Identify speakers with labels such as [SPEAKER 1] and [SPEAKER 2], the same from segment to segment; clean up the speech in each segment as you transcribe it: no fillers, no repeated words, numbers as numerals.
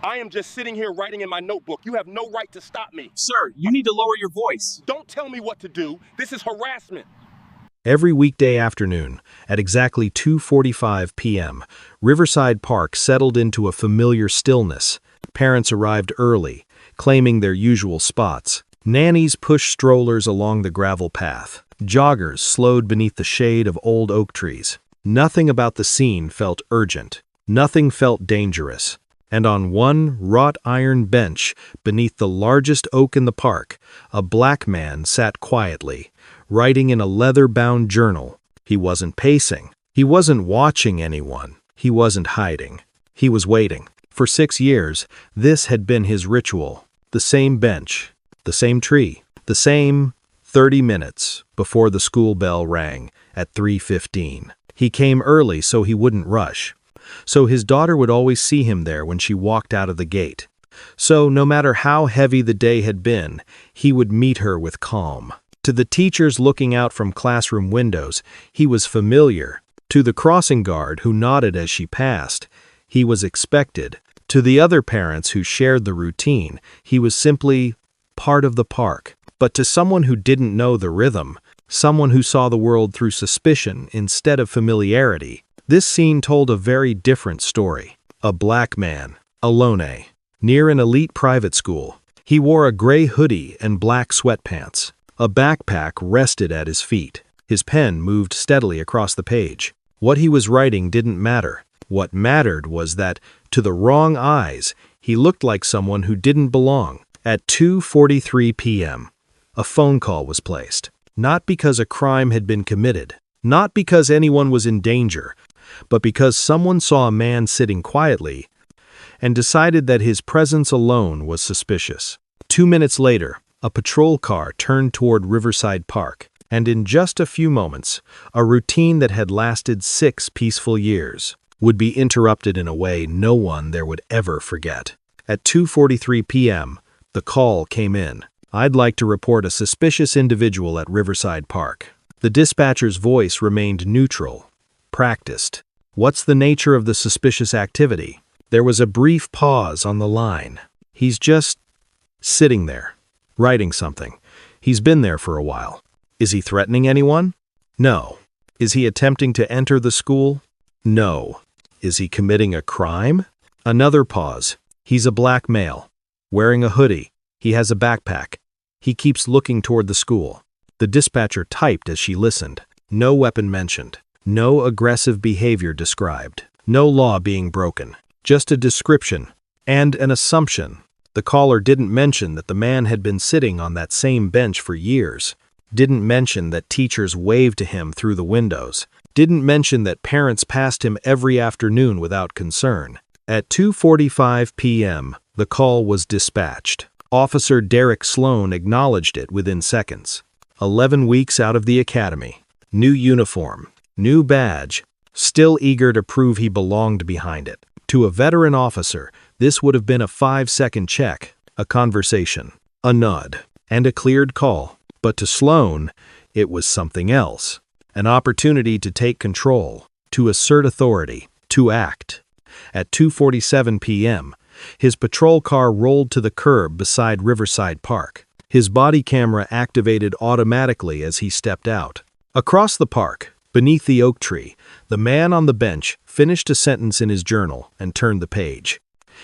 [SPEAKER 1] I am just sitting here writing in my notebook. You have no right to stop me.
[SPEAKER 2] Sir, you need to lower your voice.
[SPEAKER 1] Don't tell me what to do. This is harassment.
[SPEAKER 3] Every weekday afternoon, at exactly 2:45 p.m., Riverside Park settled into a familiar stillness. Parents arrived early, claiming their usual spots. Nannies pushed strollers along the gravel path. Joggers slowed beneath the shade of old oak trees. Nothing about the scene felt urgent. Nothing felt dangerous. And on one wrought iron bench beneath the largest oak in the park, a black man sat quietly, writing in a leather-bound journal. He wasn't pacing. He wasn't watching anyone. He wasn't hiding. He was waiting. For 6 years, this had been his ritual. The same bench, the same tree, the same 30 minutes before the school bell rang at 3:15. He came early so he wouldn't rush. So his daughter would always see him there when she walked out of the gate. So no matter how heavy the day had been, he would meet her with calm. To the teachers looking out from classroom windows, he was familiar. To the crossing guard who nodded as she passed, he was expected. To the other parents who shared the routine, he was simply part of the park. But to someone who didn't know the rhythm, someone who saw the world through suspicion instead of familiarity, this scene told a very different story. A black man, alone, near an elite private school. He wore a gray hoodie and black sweatpants. A backpack rested at his feet. His pen moved steadily across the page. What he was writing didn't matter. What mattered was that, to the wrong eyes, he looked like someone who didn't belong. At 2:43 p.m., a phone call was placed. Not because a crime had been committed, not because anyone was in danger, but because someone saw a man sitting quietly and decided that his presence alone was suspicious. 2 minutes later, a patrol car turned toward Riverside Park, and in just a few moments, a routine that had lasted 6 peaceful years would be interrupted in a way no one there would ever forget. At 2:43 p.m., the call came in. "I'd like to report a suspicious individual at Riverside Park." The dispatcher's voice remained neutral, practiced. "What's the nature of the suspicious activity?" There was a brief pause on the line. "He's just sitting there, writing something. He's been there for a while." "Is he threatening anyone?" "No." "Is he attempting to enter the school?" "No." "Is he committing a crime?" Another pause. "He's a black male, wearing a hoodie. He has a backpack. He keeps looking toward the school." The dispatcher typed as she listened. No weapon mentioned. No aggressive behavior described. No law being broken. Just a description and an assumption. The caller didn't mention that the man had been sitting on that same bench for years. Didn't mention that teachers waved to him through the windows. Didn't mention that parents passed him every afternoon without concern. At 2:45 p.m., the call was dispatched. Officer Derek Sloan acknowledged it within seconds. 11 weeks out of the academy. New uniform. New badge. Still eager to prove he belonged behind it. To a veteran officer, this would have been a 5-second check, a conversation, a nod, and a cleared call. But to Sloan, it was something else. An opportunity to take control, to assert authority, to act. At 2:47 p.m., his patrol car rolled to the curb beside Riverside Park. His body camera activated automatically as he stepped out. Across the park, beneath the oak tree, the man on the bench finished a sentence in his journal and turned the page.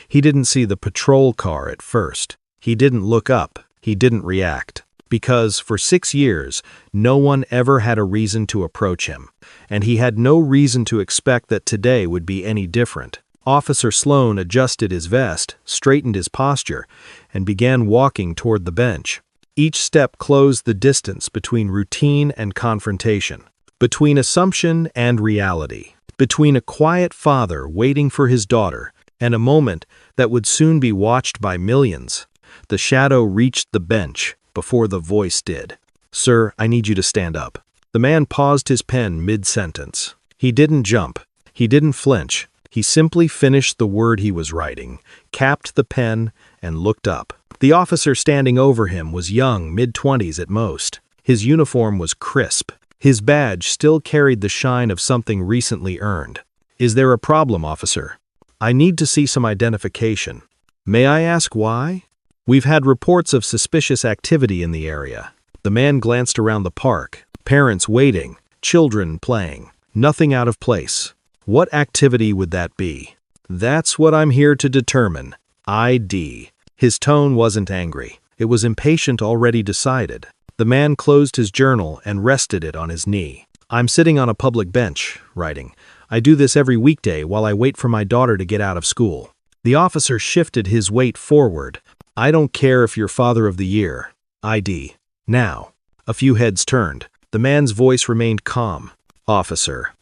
[SPEAKER 3] He didn't see the patrol car at first. He didn't look up. He didn't react. Because, for 6 years, no one ever had a reason to approach him, and he had no reason to expect that today would be any different. Officer Sloan adjusted his vest, straightened his posture, and began walking toward the bench. Each step closed the distance between routine and confrontation, between assumption and reality, between a quiet father waiting for his daughter and a moment that would soon be watched by millions. The shadow reached the bench before the voice did. "Sir, I need you to stand up." The man paused his pen mid-sentence. He didn't jump. He didn't flinch. He simply finished the word he was writing, capped the pen, and looked up. The officer standing over him was young, mid-20s at most. His uniform was crisp. His badge still carried the shine of something recently earned. "Is there a problem, officer?" "I need to see some identification." May I ask why? We've had reports of suspicious activity in the area. The man glanced around the park. Parents waiting, children playing. Nothing out of place. What activity would that be? That's what I'm here to determine. ID. His tone wasn't angry. It was impatient, already decided. The man closed his journal and rested it on his knee. I'm sitting on a public bench, writing. I do this every weekday while I wait for my daughter to get out of school. The officer shifted his weight forward. I don't care if you're Father of the Year. ID. Now. A few heads turned. The man's voice remained calm. Officer.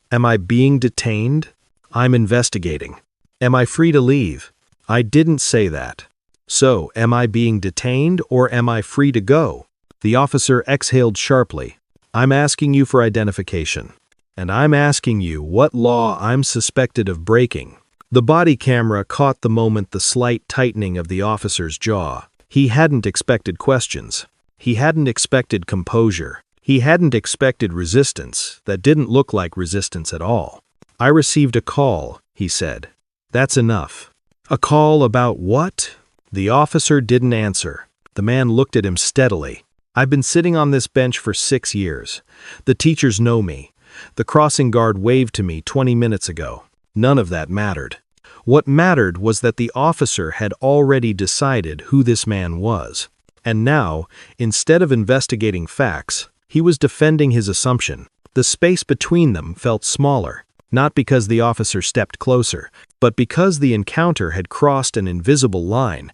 [SPEAKER 3] Am I being detained? I'm investigating. Am I free to leave? I didn't say that. So, am I being detained or am I free to go? The officer exhaled sharply. I'm asking you for identification. And I'm asking you what law I'm suspected of breaking. The body camera caught the moment the slight tightening of the officer's jaw. He hadn't expected questions. He hadn't expected composure. He hadn't expected resistance that didn't look like resistance at all. I received a call, he said. That's enough. A call about what? The officer didn't answer. The man looked at him steadily. I've been sitting on this bench for 6 years. The teachers know me. The crossing guard waved to me 20 minutes ago. None of that mattered. What mattered was that the officer had already decided who this man was. And now, instead of investigating facts, he was defending his assumption. The space between them felt smaller, not because the officer stepped closer, but because the encounter had crossed an invisible line,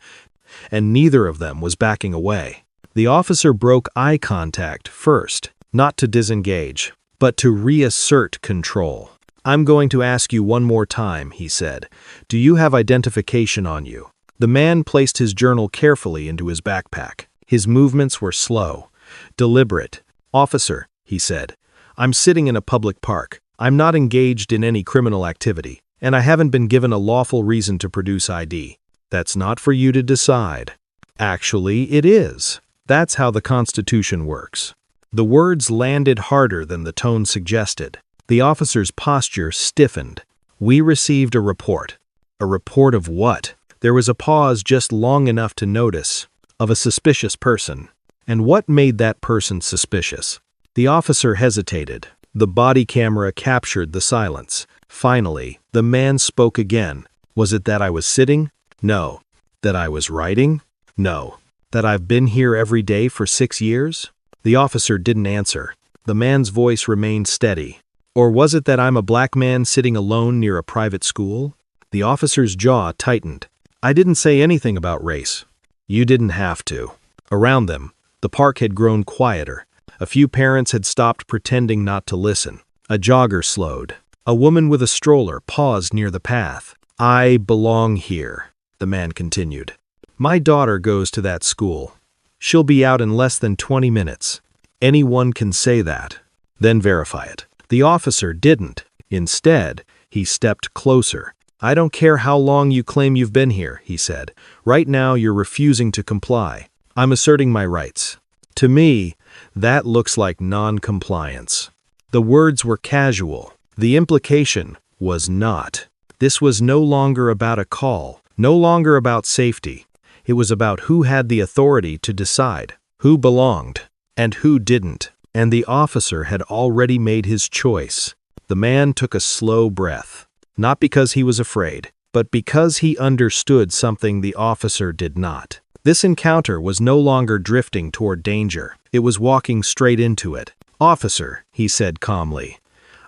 [SPEAKER 3] and neither of them was backing away. The officer broke eye contact first, not to disengage, but to reassert control. I'm going to ask you one more time, he said. Do you have identification on you? The man placed his journal carefully into his backpack. His movements were slow, deliberate. Officer, he said, I'm sitting in a public park. I'm not engaged in any criminal activity, and I haven't been given a lawful reason to produce ID. That's not for you to decide. Actually, it is. That's how the Constitution works. The words landed harder than the tone suggested. The officer's posture stiffened. We received a report. A report of what? There was a pause just long enough to notice. Of a suspicious person. And what made that person suspicious? The officer hesitated. The body camera captured the silence. Finally, the man spoke again. Was it that I was sitting? No. That I was writing? No. That I've been here every day for 6 years? The officer didn't answer. The man's voice remained steady. Or was it that I'm a black man sitting alone near a private school? The officer's jaw tightened. I didn't say anything about race. You didn't have to. Around them, the park had grown quieter. A few parents had stopped pretending not to listen. A jogger slowed. A woman with a stroller paused near the path. I belong here, the man continued. My daughter goes to that school. She'll be out in less than 20 minutes. Anyone can say that. Then verify it. The officer didn't. Instead, he stepped closer. I don't care how long you claim you've been here, he said. Right now you're refusing to comply. I'm asserting my rights. To me, that looks like non-compliance. The words were casual. The implication was not. This was no longer about a call, no longer about safety. It was about who had the authority to decide, who belonged, and who didn't. And the officer had already made his choice. The man took a slow breath. Not because he was afraid, but because he understood something the officer did not. This encounter was no longer drifting toward danger. It was walking straight into it. Officer, he said calmly,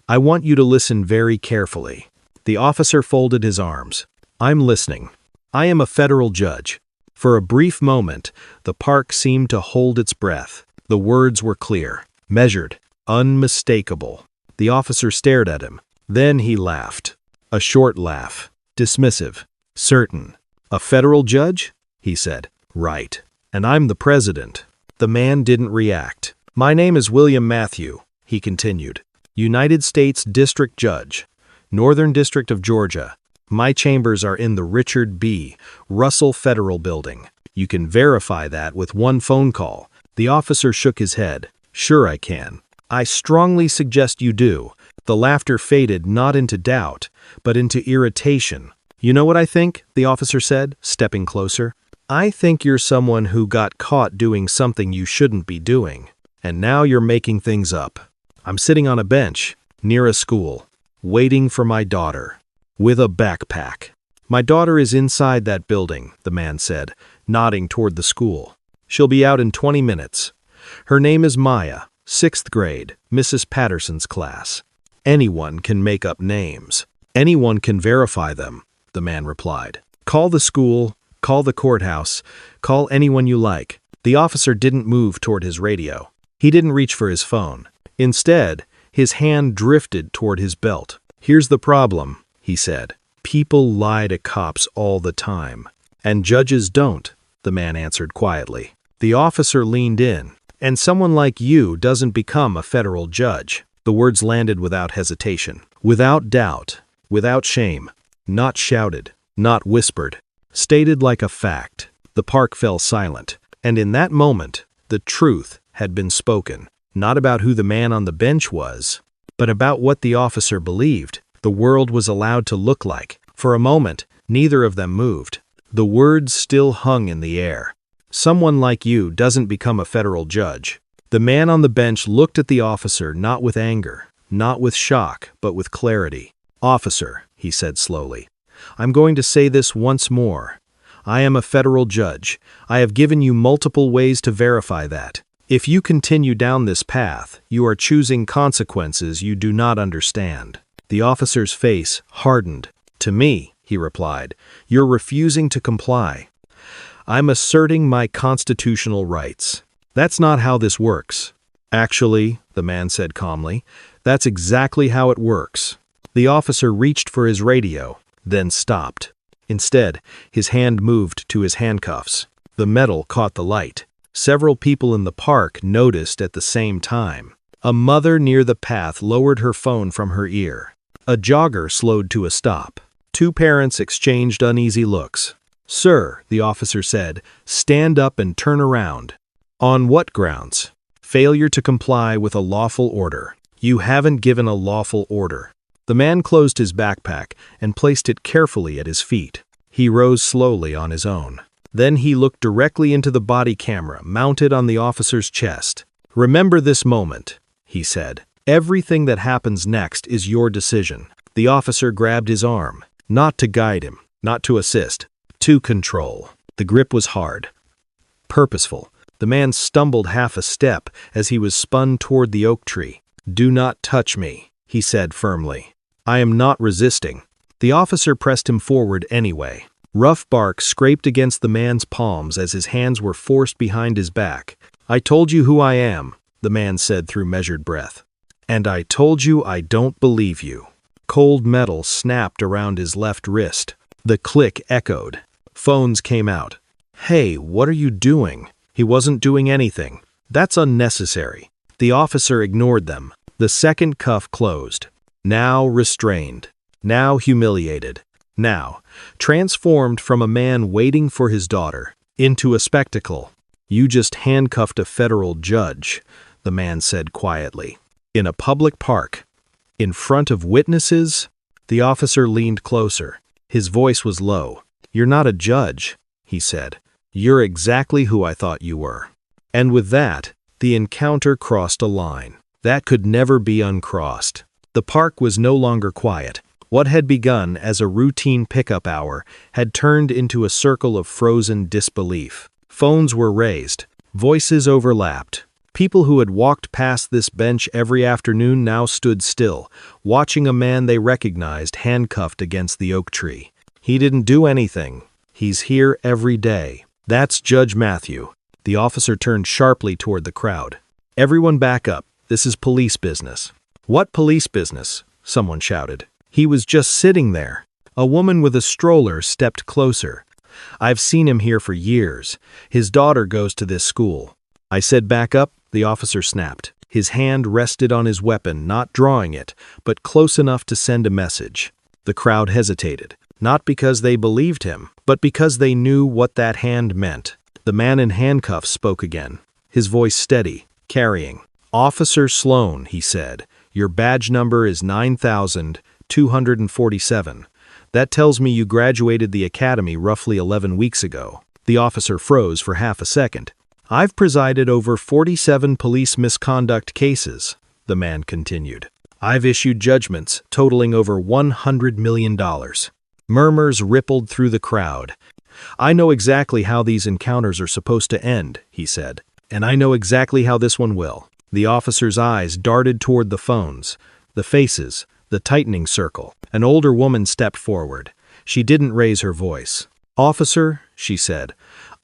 [SPEAKER 3] I want you to listen very carefully. The officer folded his arms. I'm listening. I am a federal judge. For a brief moment, the park seemed to hold its breath. The words were clear, measured, unmistakable. The officer stared at him. Then he laughed. A short laugh. Dismissive. Certain. A federal judge? He said. Right. And I'm the president. The man didn't react. My name is William Matthew, he continued. United States District Judge. Northern District of Georgia. My chambers are in the Richard B. Russell Federal Building. You can verify that with one phone call. The officer shook his head. Sure I can. I strongly suggest you do. The laughter faded not into doubt, but into irritation. "You know what I think?" the officer said, stepping closer. "I think you're someone who got caught doing something you shouldn't be doing, and now you're making things up. I'm sitting on a bench, near a school, waiting for my daughter, with a backpack. My daughter is inside that building," the man said, nodding toward the school. "She'll be out in 20 minutes. Her name is Maya, 6th grade, Mrs. Patterson's class. Anyone can make up names. Anyone can verify them," the man replied. "Call the school, call the courthouse, call anyone you like." The officer didn't move toward his radio. He didn't reach for his phone. Instead, his hand drifted toward his belt. "Here's the problem," he said. "People lie to cops all the time. And judges don't," the man answered quietly. The officer leaned in. "And someone like you doesn't become a federal judge." The words landed without hesitation, without doubt, without shame. Not shouted, not whispered. Stated like a fact. The park fell silent. And in that moment, the truth had been spoken. Not about who the man on the bench was, but about what the officer believed the world was allowed to look like. For a moment, neither of them moved. The words still hung in the air. "Someone like you doesn't become a federal judge." The man on the bench looked at the officer not with anger, not with shock, but with clarity. "Officer," he said slowly, "I'm going to say this once more. I am a federal judge. I have given you multiple ways to verify that. If you continue down this path, you are choosing consequences you do not understand." The officer's face hardened. "To me," he replied, "you're refusing to comply. I'm asserting my constitutional rights. That's not how this works." "Actually," the man said calmly, "that's exactly how it works." The officer reached for his radio, then stopped. Instead, his hand moved to his handcuffs. The metal caught the light. Several people in the park noticed at the same time. A mother near the path lowered her phone from her ear. A jogger slowed to a stop. Two parents exchanged uneasy looks. "Sir," the officer said, "stand up and turn around." "On what grounds?" "Failure to comply with a lawful order." "You haven't given a lawful order." The man closed his backpack and placed it carefully at his feet. He rose slowly on his own. Then he looked directly into the body camera mounted on the officer's chest. "Remember this moment," he said. "Everything that happens next is your decision." The officer grabbed his arm, not to guide him, not to assist, to control. The grip was hard, purposeful. The man stumbled half a step as he was spun toward the oak tree. "Do not touch me," he said firmly. "I am not resisting." The officer pressed him forward anyway. Rough bark scraped against the man's palms as his hands were forced behind his back. "I told you who I am," the man said through measured breath. "And I told you I don't believe you." Cold metal snapped around his left wrist. The click echoed. Phones came out. "Hey, what are you doing?" He wasn't doing anything. "That's unnecessary." The officer ignored them. The second cuff closed. Now restrained. Now humiliated. Now transformed from a man waiting for his daughter into a spectacle. "You just handcuffed a federal judge," the man said quietly. "In a public park. In front of witnesses?" The officer leaned closer. His voice was low. "You're not a judge," he said. "You're exactly who I thought you were." And with that, the encounter crossed a line that could never be uncrossed. The park was no longer quiet. What had begun as a routine pickup hour had turned into a circle of frozen disbelief. Phones were raised. Voices overlapped. People who had walked past this bench every afternoon now stood still, watching a man they recognized handcuffed against the oak tree. "He didn't do anything. He's here every day. That's Judge Matthew." The officer turned sharply toward the crowd. "Everyone back up. This is police business." "What police business?" someone shouted. "He was just sitting there." A woman with a stroller stepped closer. "I've seen him here for years. His daughter goes to this school." "I said back up," the officer snapped. His hand rested on his weapon, not drawing it, but close enough to send a message. The crowd hesitated, not because they believed him, but because they knew what that hand meant. The man in handcuffs spoke again, his voice steady, carrying. "Officer Sloan," he said, "your badge number is 9,247. That tells me you graduated the academy roughly 11 weeks ago. The officer froze for half a second. I've presided over 47 police misconduct cases, the man continued. I've issued judgments totaling over $100 million. Murmurs rippled through the crowd. I know exactly how these encounters are supposed to end, he said. And I know exactly how this one will. The officer's eyes darted toward the phones, the faces, the tightening circle. An older woman stepped forward. She didn't raise her voice. Officer, she said,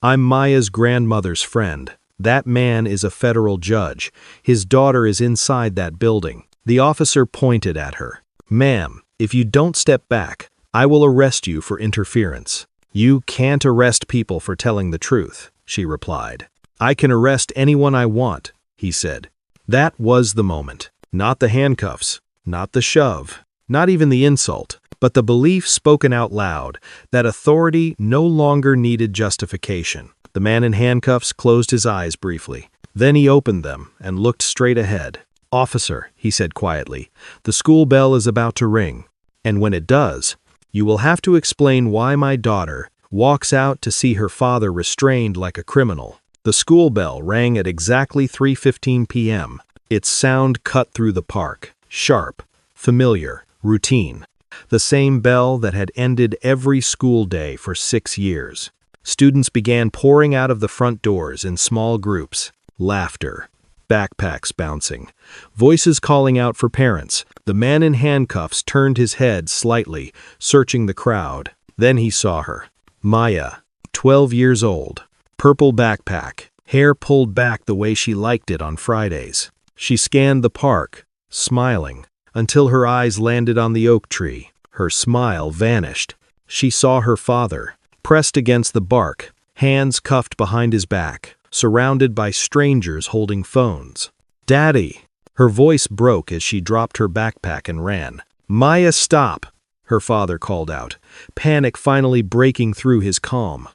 [SPEAKER 3] I'm Maya's grandmother's friend. That man is a federal judge. His daughter is inside that building. The officer pointed at her. Ma'am, if you don't step back, I will arrest you for interference. You can't arrest people for telling the truth, she replied. I can arrest anyone I want, he said. That was the moment. Not the handcuffs, not the shove, not even the insult, but the belief spoken out loud that authority no longer needed justification. The man in handcuffs closed his eyes briefly. Then he opened them and looked straight ahead. Officer, he said quietly, the school bell is about to ring. And when it does, you will have to explain why my daughter walks out to see her father restrained like a criminal. The school bell rang at exactly 3:15 p.m. Its sound cut through the park. Sharp, familiar, routine. The same bell that had ended every school day for 6 years. Students began pouring out of the front doors in small groups. Laughter. Backpacks bouncing. Voices calling out for parents. The man in handcuffs turned his head slightly, searching the crowd. Then he saw her. Maya, 12 years old. Purple backpack. Hair pulled back the way she liked it on Fridays. She scanned the park, smiling, until her eyes landed on the oak tree. Her smile vanished. She saw her father, pressed against the bark, hands cuffed behind his back, surrounded by strangers holding phones. Daddy! Her voice broke as she dropped her backpack and ran. Maya, stop! Her father called out, panic finally breaking through his calm.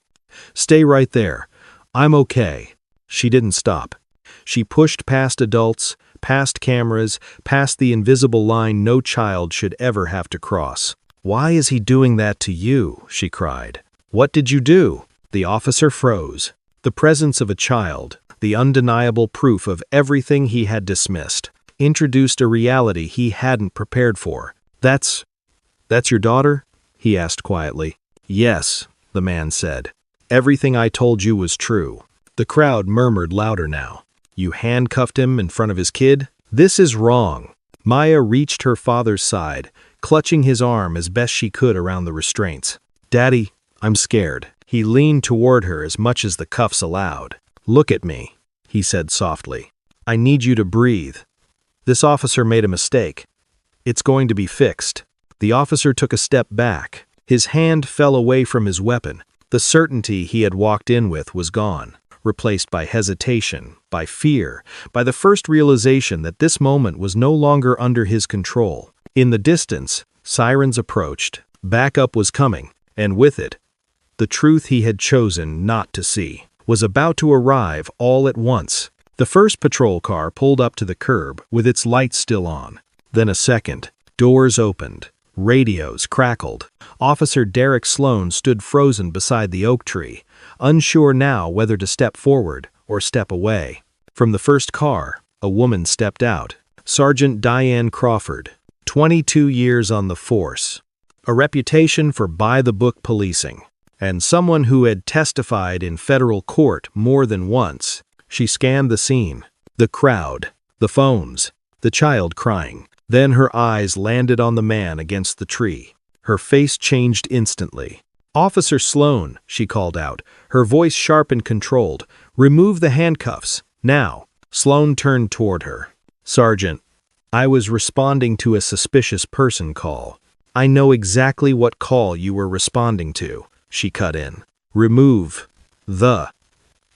[SPEAKER 3] Stay right there. I'm okay. She didn't stop. She pushed past adults, past cameras, past the invisible line no child should ever have to cross. Why is he doing that to you? She cried. What did you do? The officer froze. The presence of a child, the undeniable proof of everything he had dismissed, introduced a reality he hadn't prepared for. That's your daughter? He asked quietly. Yes, the man said. Everything I told you was true. The crowd murmured louder now. You handcuffed him in front of his kid? This is wrong. Maya reached her father's side, clutching his arm as best she could around the restraints. Daddy, I'm scared. He leaned toward her as much as the cuffs allowed. Look at me, he said softly. I need you to breathe. This officer made a mistake. It's going to be fixed. The officer took a step back. His hand fell away from his weapon. The certainty he had walked in with was gone, replaced by hesitation, by fear, by the first realization that this moment was no longer under his control. In the distance, sirens approached, backup was coming, and with it, the truth he had chosen not to see was about to arrive all at once. The first patrol car pulled up to the curb with its lights still on. Then a second. Doors opened. Radios crackled. Officer Derek Sloan stood frozen beside the oak tree, unsure now whether to step forward or step away. From the first car, a woman stepped out. Sergeant Diane Crawford, 22 years on the force, a reputation for by-the-book policing, and someone who had testified in federal court more than once. She scanned the scene, the crowd, the phones, the child crying. Then her eyes landed on the man against the tree. Her face changed instantly. Officer Sloan, she called out, her voice sharp and controlled. Remove the handcuffs, now. Sloan turned toward her. Sergeant, I was responding to a suspicious person call. I know exactly what call you were responding to, she cut in. Remove the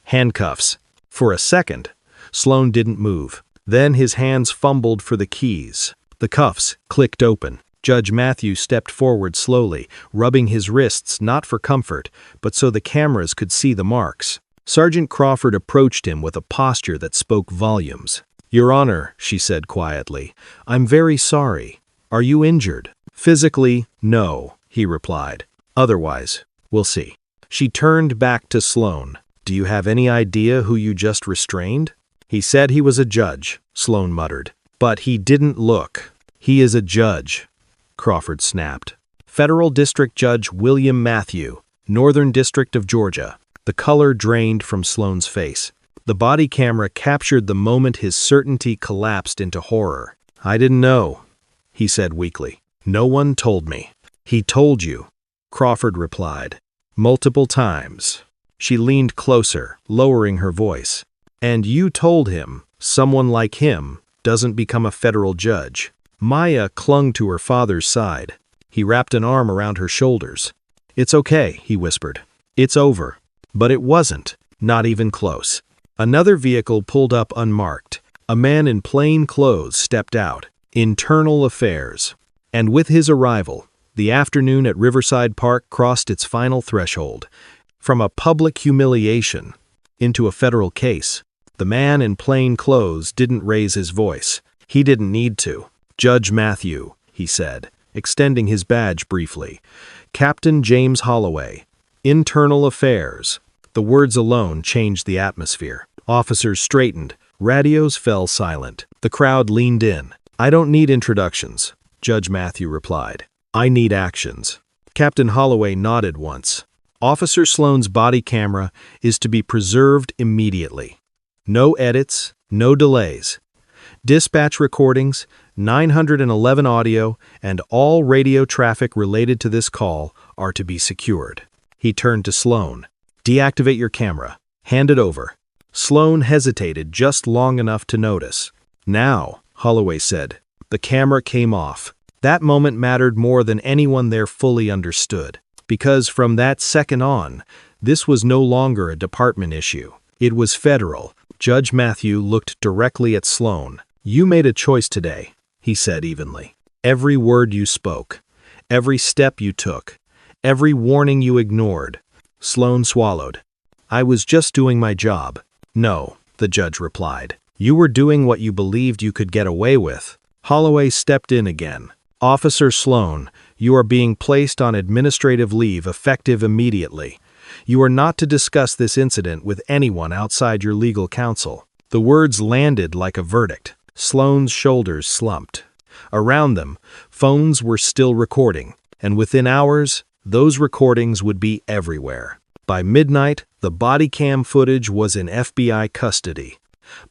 [SPEAKER 3] handcuffs. For a second, Sloan didn't move. Then his hands fumbled for the keys. The cuffs clicked open. Judge Matthew stepped forward slowly, rubbing his wrists not for comfort, but so the cameras could see the marks. Sergeant Crawford approached him with a posture that spoke volumes. Your Honor, she said quietly, I'm very sorry. Are you injured? Physically, no, he replied. Otherwise, we'll see. She turned back to Sloan. Do you have any idea who you just restrained? He said he was a judge, Sloan muttered. But he didn't look. He is a judge, Crawford snapped. Federal District Judge William Matthew, Northern District of Georgia. The color drained from Sloan's face. The body camera captured the moment his certainty collapsed into horror. I didn't know, he said weakly. No one told me. He told you, Crawford replied. Multiple times. She leaned closer, lowering her voice. And you told him, someone like him doesn't become a federal judge. Maya clung to her father's side. He wrapped an arm around her shoulders. It's okay, he whispered. It's over. But it wasn't, not even close. Another vehicle pulled up unmarked. A man in plain clothes stepped out. Internal affairs. And with his arrival, the afternoon at Riverside Park crossed its final threshold. From a public humiliation into a federal case. The man in plain clothes didn't raise his voice. He didn't need to. Judge Matthew, he said, extending his badge briefly. Captain James Holloway. Internal Affairs. The words alone changed the atmosphere. Officers straightened. Radios fell silent. The crowd leaned in. I don't need introductions, Judge Matthew replied. I need actions. Captain Holloway nodded once. Officer Sloan's body camera is to be preserved immediately. No edits, no delays. Dispatch recordings, 911 audio, and all radio traffic related to this call are to be secured. He turned to Sloan. Deactivate your camera. Hand it over. Sloan hesitated just long enough to notice. Now, Holloway said. The camera came off. That moment mattered more than anyone there fully understood. Because from that second on, this was no longer a department issue. It was federal. Judge Matthew looked directly at Sloan. You made a choice today, he said evenly. Every word you spoke, every step you took, every warning you ignored. Sloan swallowed. I was just doing my job. No, the judge replied. You were doing what you believed you could get away with. Holloway stepped in again. Officer Sloan, you are being placed on administrative leave effective immediately. You are not to discuss this incident with anyone outside your legal counsel. The words landed like a verdict. Sloan's shoulders slumped. Around them, phones were still recording, and within hours, those recordings would be everywhere. By midnight, the body cam footage was in FBI custody.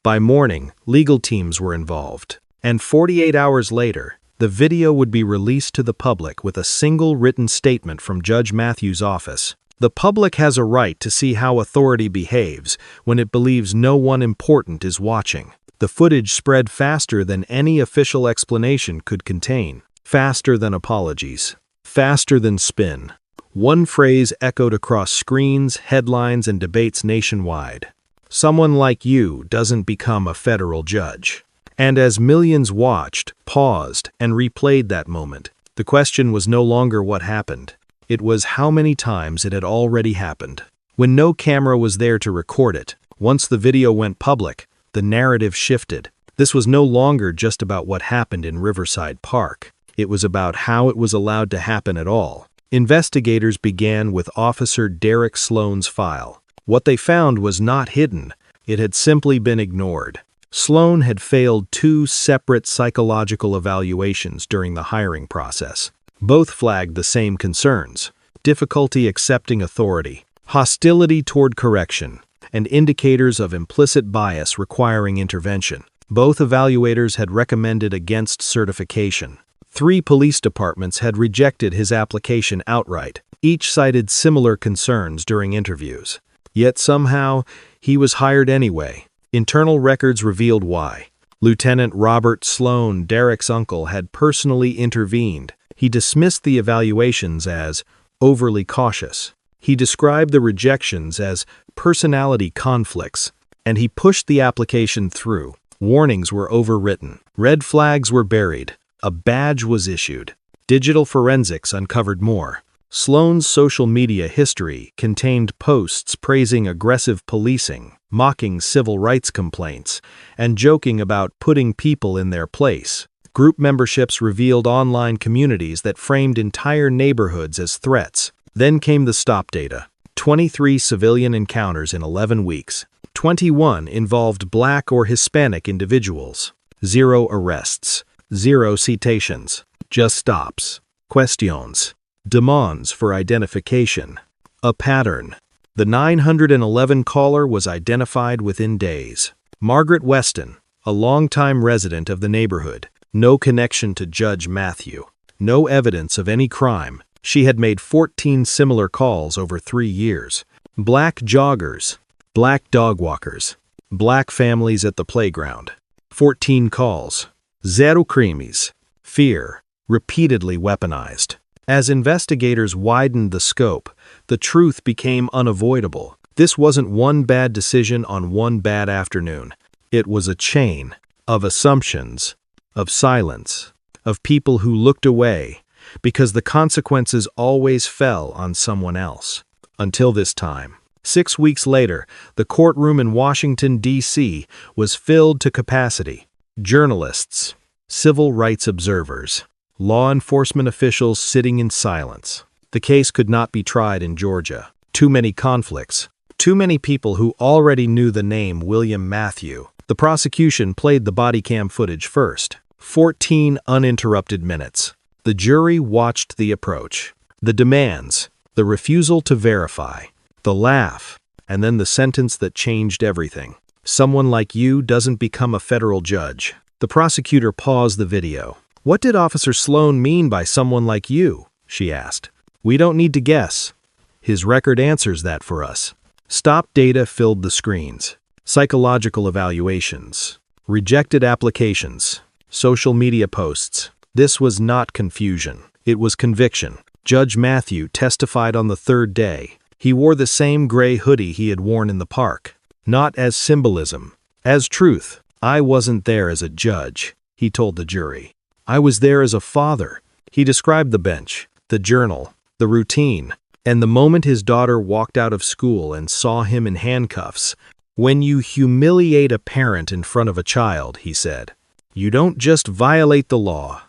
[SPEAKER 3] By morning, legal teams were involved. And 48 hours later, the video would be released to the public with a single written statement from Judge Matthew's office. The public has a right to see how authority behaves when it believes no one important is watching. The footage spread faster than any official explanation could contain. Faster than apologies. Faster than spin. One phrase echoed across screens, headlines, and debates nationwide. Someone like you doesn't become a federal judge. And as millions watched, paused, and replayed that moment, the question was no longer what happened. It was how many times it had already happened. When no camera was there to record it, once the video went public, the narrative shifted. This was no longer just about what happened in Riverside Park. It was about how it was allowed to happen at all. Investigators began with Officer Derek Sloan's file. What they found was not hidden. It had simply been ignored. Sloan had failed 2 separate psychological evaluations during the hiring process. Both flagged the same concerns: difficulty accepting authority, hostility toward correction, and indicators of implicit bias requiring intervention. Both evaluators had recommended against certification. 3 police departments had rejected his application outright. Each cited similar concerns during interviews. Yet somehow, he was hired anyway. Internal records revealed why. Lieutenant Robert Sloan, Derek's uncle, had personally intervened. He dismissed the evaluations as overly cautious. He described the rejections as personality conflicts, and he pushed the application through. Warnings were overwritten. Red flags were buried. A badge was issued. Digital forensics uncovered more. Sloan's social media history contained posts praising aggressive policing, mocking civil rights complaints, and joking about putting people in their place. Group memberships revealed online communities that framed entire neighborhoods as threats. Then came the stop data. 23 civilian encounters in 11 weeks. 21 involved Black or Hispanic individuals. 0 arrests. 0 citations. Just stops. Questions. Demands for identification. A pattern. The 911 caller was identified within days. Margaret Weston, a longtime resident of the neighborhood. No connection to Judge Matthew. No evidence of any crime. She had made 14 similar calls over 3 years. Black joggers. Black dog walkers. Black families at the playground. 14 calls. Zero crimes. Fear. Repeatedly weaponized. As investigators widened the scope, the truth became unavoidable. This wasn't one bad decision on one bad afternoon. It was a chain of assumptions, of silence, of people who looked away because the consequences always fell on someone else. Until this time. 6 weeks later, the courtroom in Washington, D.C. was filled to capacity. Journalists, civil rights observers, law enforcement officials sitting in silence. The case could not be tried in Georgia. Too many conflicts. Too many people who already knew the name William Matthew. The prosecution played the body cam footage first. 14 uninterrupted minutes. The jury watched the approach, the demands, the refusal to verify, the laugh, and then the sentence that changed everything. Someone like you doesn't become a federal judge. The prosecutor paused the video. What did Officer Sloan mean by someone like you? She asked. We don't need to guess. His record answers that for us. Stop data filled the screens. Psychological evaluations. Rejected applications. Social media posts. This was not confusion. It was conviction. Judge Matthew testified on the third day. He wore the same gray hoodie he had worn in the park. Not as symbolism. As truth. I wasn't there as a judge, he told the jury. I was there as a father. He described the bench, the journal, the routine, and the moment his daughter walked out of school and saw him in handcuffs. When you humiliate a parent in front of a child, he said, you don't just violate the law.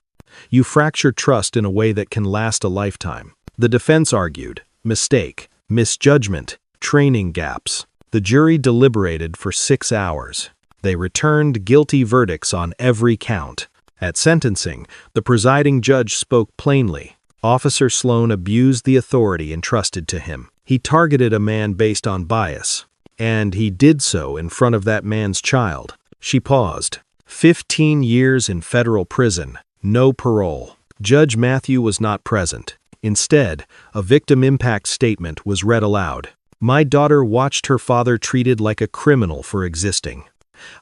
[SPEAKER 3] You fracture trust in a way that can last a lifetime. The defense argued, mistake, misjudgment, training gaps. The jury deliberated for 6 hours. They returned guilty verdicts on every count. At sentencing, the presiding judge spoke plainly. Officer Sloan abused the authority entrusted to him. He targeted a man based on bias. And he did so in front of that man's child. She paused. 15 years in federal prison. No parole. Judge Matthew was not present. Instead, a victim impact statement was read aloud. My daughter watched her father treated like a criminal for existing.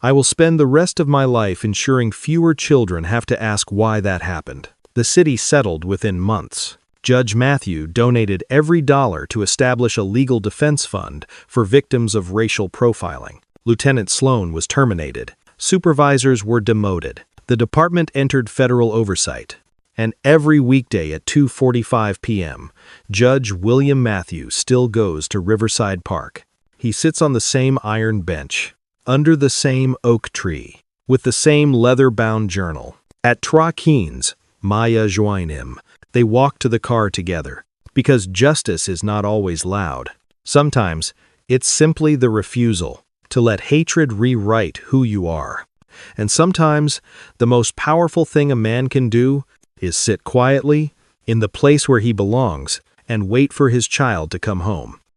[SPEAKER 3] I will spend the rest of my life ensuring fewer children have to ask why that happened. The city settled within months. Judge Matthew donated every dollar to establish a legal defense fund for victims of racial profiling. Lieutenant Sloan was terminated. Supervisors were demoted. The department entered federal oversight. And every weekday at 2:45 p.m., Judge William Matthew still goes to Riverside Park. He sits on the same iron bench, under the same oak tree, with the same leather-bound journal. At Trois Queens, Maya joined him. They walk to the car together, because justice is not always loud. Sometimes, it's simply the refusal to let hatred rewrite who you are. And sometimes, the most powerful thing a man can do is sit quietly, in the place where he belongs, and wait for his child to come home.